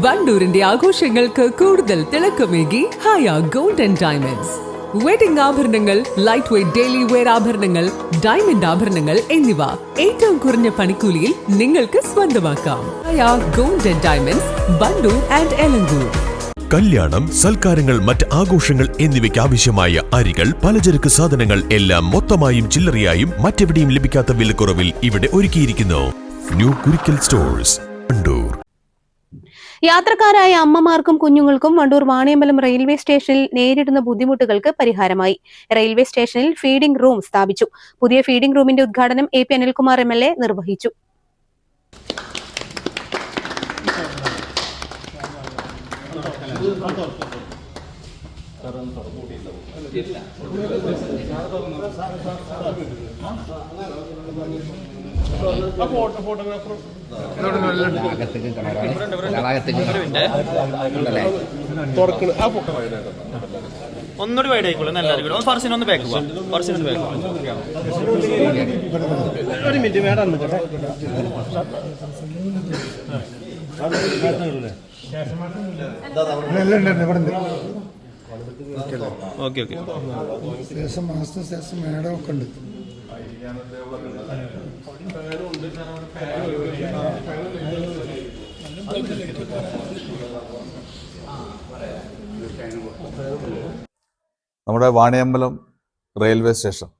വണ്ടൂരിന്റെ ആഘോഷങ്ങൾക്ക് കൂടുതൽ തിളക്കമേകി Haya gold and diamonds. Wedding ആഭരണങ്ങൾ, ലൈറ്റ് വെയ്റ്റ് ഡെയിലി വെയർ ആഭരണങ്ങൾ, ഡയമണ്ട് ആഭരണങ്ങൾ എന്നിവ ഏറ്റവും കുറഞ്ഞ പണിക്കൂലിയിൽ നിങ്ങൾക്ക് സ്വന്തമാക്കാം. Haya gold and diamonds, Wandoor and Elankur. കല്യാണം, സൽക്കാരങ്ങൾ, മറ്റ് ആഘോഷങ്ങൾ എന്നിവയ്ക്ക് ആവശ്യമായ അരികൾ, പലചരക്ക് സാധനങ്ങൾ എല്ലാം മൊത്തമായും ചില്ലറയായും മറ്റെവിടെയും ലഭിക്കാത്ത വിലക്കുറവിൽ ഇവിടെ ഒരുക്കിയിരിക്കുന്നു. New Kurikkal stores, Wandoor. യാത്രക്കാരായ അമ്മമാർക്കും കുഞ്ഞുങ്ങൾക്കും വണ്ടൂർ വാണിയമ്പലം റെയിൽവേ സ്റ്റേഷനിൽ നേരിടുന്ന ബുദ്ധിമുട്ടുകൾക്ക് പരിഹാരമായി. റെയിൽവേ സ്റ്റേഷനിൽ ഫീഡിംഗ് റൂം സ്ഥാപിച്ചു. പുതിയ ഫീഡിംഗ് റൂമിന്റെ ഉദ്ഘാടനം AP അനിൽകുമാർ MLA നിർവഹിച്ചു. ഒന്നുകൂടി വൈഡ് ആയിക്കോളൂ. എല്ലാവരും ഫർസിനൊന്ന് ബാക്ക് പോവാം. ഫർസിനൊന്ന് ബാക്ക് ഒരു മിനിറ്റ് മേഡം ഓക്കെ ഓക്കെ ശേഷം മാസ്റ്റർ ശേഷം മേഡം ഒക്കെ ഉണ്ട്. നമ്മുടെ വാണിയമ്പലം റെയിൽവേ സ്റ്റേഷൻ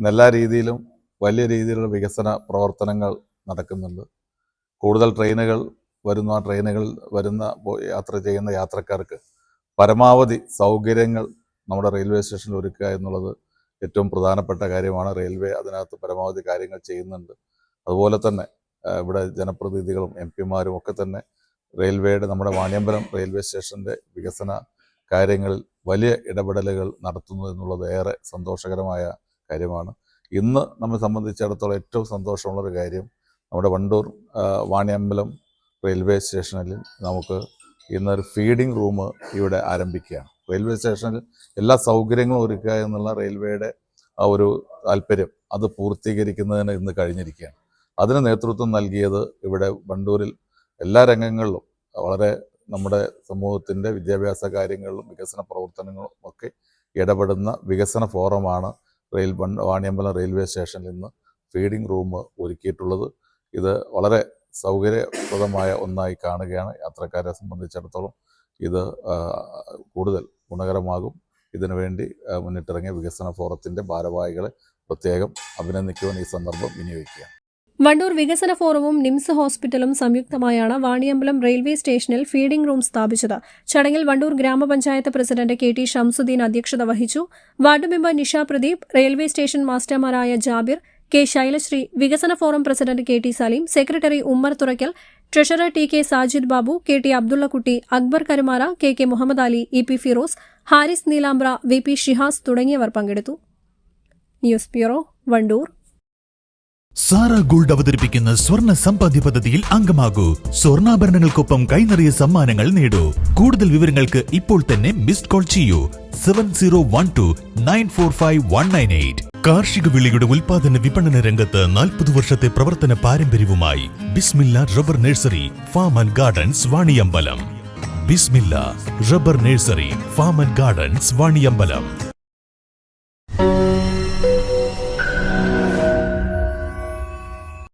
എല്ലാ രീതിയിലും വലിയ രീതിയിലുള്ള വികസന പ്രവർത്തനങ്ങൾ നടക്കുന്നുണ്ട്. കൂടുതൽ ട്രെയിനുകൾ യാത്ര ചെയ്യുന്ന യാത്രക്കാർക്ക് പരമാവധി സൗകര്യങ്ങൾ നമ്മുടെ റെയിൽവേ സ്റ്റേഷനിൽ ഒരുക്കുക എന്നുള്ളത് ഏറ്റവും പ്രധാനപ്പെട്ട കാര്യമാണ്. റെയിൽവേ അതിനകത്ത് പരമാവധി കാര്യങ്ങൾ ചെയ്യുന്നുണ്ട്. അതുപോലെ തന്നെ ഇവിടെ ജനപ്രതിനിധികളും MP-മാരും ഒക്കെ തന്നെ നമ്മുടെ വാണിയമ്പലം റെയിൽവേ സ്റ്റേഷൻ്റെ വികസന കാര്യങ്ങളിൽ വലിയ ഇടപെടലുകൾ നടത്തുന്നു എന്നുള്ളത് ഏറെ സന്തോഷകരമായ കാര്യമാണ്. ഇന്ന് നമ്മെ സംബന്ധിച്ചിടത്തോളം ഏറ്റവും സന്തോഷമുള്ളൊരു കാര്യം, നമ്മുടെ വണ്ടൂർ വാണിയമ്പലം റെയിൽവേ സ്റ്റേഷനിൽ നമുക്ക് ഇന്നൊരു ഫീഡിംഗ് റൂം ഇവിടെ ആരംഭിക്കുകയാണ്. റെയിൽവേ സ്റ്റേഷനിൽ എല്ലാ സൗകര്യങ്ങളും ഒരുക്കുക എന്നുള്ള റെയിൽവേയുടെ ആ ഒരു താല്പര്യം അത് പൂർത്തീകരിക്കുന്നതിന് ഇന്ന് കഴിഞ്ഞിരിക്കുകയാണ്. അതിന് നേതൃത്വം നൽകിയത് ഇവിടെ വണ്ടൂരിൽ എല്ലാ രംഗങ്ങളിലും വളരെ നമ്മുടെ സമൂഹത്തിൻ്റെ വിദ്യാഭ്യാസ കാര്യങ്ങളിലും വികസന പ്രവർത്തനങ്ങളും ഒക്കെ ഇടപെടുന്ന വികസന ഫോറമാണ് വാണിയമ്പലം റെയിൽവേ സ്റ്റേഷനിൽ ഇന്ന് ഫീഡിംഗ് റൂം ഒരുക്കിയിട്ടുള്ളത്. ഇത് വളരെ സൗകര്യപ്രദമായ ഒന്നായി കാണുകയാണ്. യാത്രക്കാരെ സംബന്ധിച്ചിടത്തോളം ഇത് കൂടുതൽ ഗുണകരമാകും. ഇതിനുവേണ്ടി മുന്നിട്ടിറങ്ങിയ വികസന ഫോറത്തിൻ്റെ ഭാരവാഹികളെ പ്രത്യേകം അഭിനന്ദിക്കുവാൻ ഈ സന്ദർഭം വിനിയോഗിക്കുകയാണ്. വണ്ടൂർ വികസന ഫോറവും നിംസ് ഹോസ്പിറ്റലും സംയുക്തമായാണ് വാണിയമ്പലം റെയിൽവേ സ്റ്റേഷനിൽ ഫീഡിംഗ് റൂം സ്ഥാപിച്ചത്. ചടങ്ങിൽ വണ്ടൂർ ഗ്രാമപഞ്ചായത്ത് പ്രസിഡന്റ് KT ഷംസുദ്ദീൻ അധ്യക്ഷത വഹിച്ചു. Ward member Nisha Pradeep, railway station മാസ്റ്റർമാരായ ജാബിർ, K ശൈലശ്രീ, വികസന forum president KT Saleem, secretary Ummer Thurakkal, treasurer TK Sajid Babu, KT Abdullakutty, Akbar Karumara, KK Muhammad Ali, EP Firoz, Haris Neelambra, VP Shihas തുടങ്ങിയവർ പങ്കെടുത്തു. News bureau, Wandoor. Sara gold അവതരിപ്പിക്കുന്ന സ്വർണ്ണ സമ്പാദ്യ പദ്ധതിയിൽ അംഗമാകൂ. സ്വർണ്ണാഭരണങ്ങൾക്കൊപ്പം കൈനിറിയ സമ്മാനങ്ങൾ നേടൂ. കൂടുതൽ വിവരങ്ങൾക്ക് ഇപ്പോൾ തന്നെ മിസ്ഡ് കോൾ ചെയ്യൂ 7012945198. കാർഷിക വിളയുടെ ഉൽപാദന വിപണന രംഗത്ത് 40 വർഷത്തെ പ്രവർത്തന പാരമ്പര്യവുമായി Bismillah rubber nursery, farm and gardens, Vaniyambalam. Bismillah rubber nursery, farm and gardens, Vaniyambalam.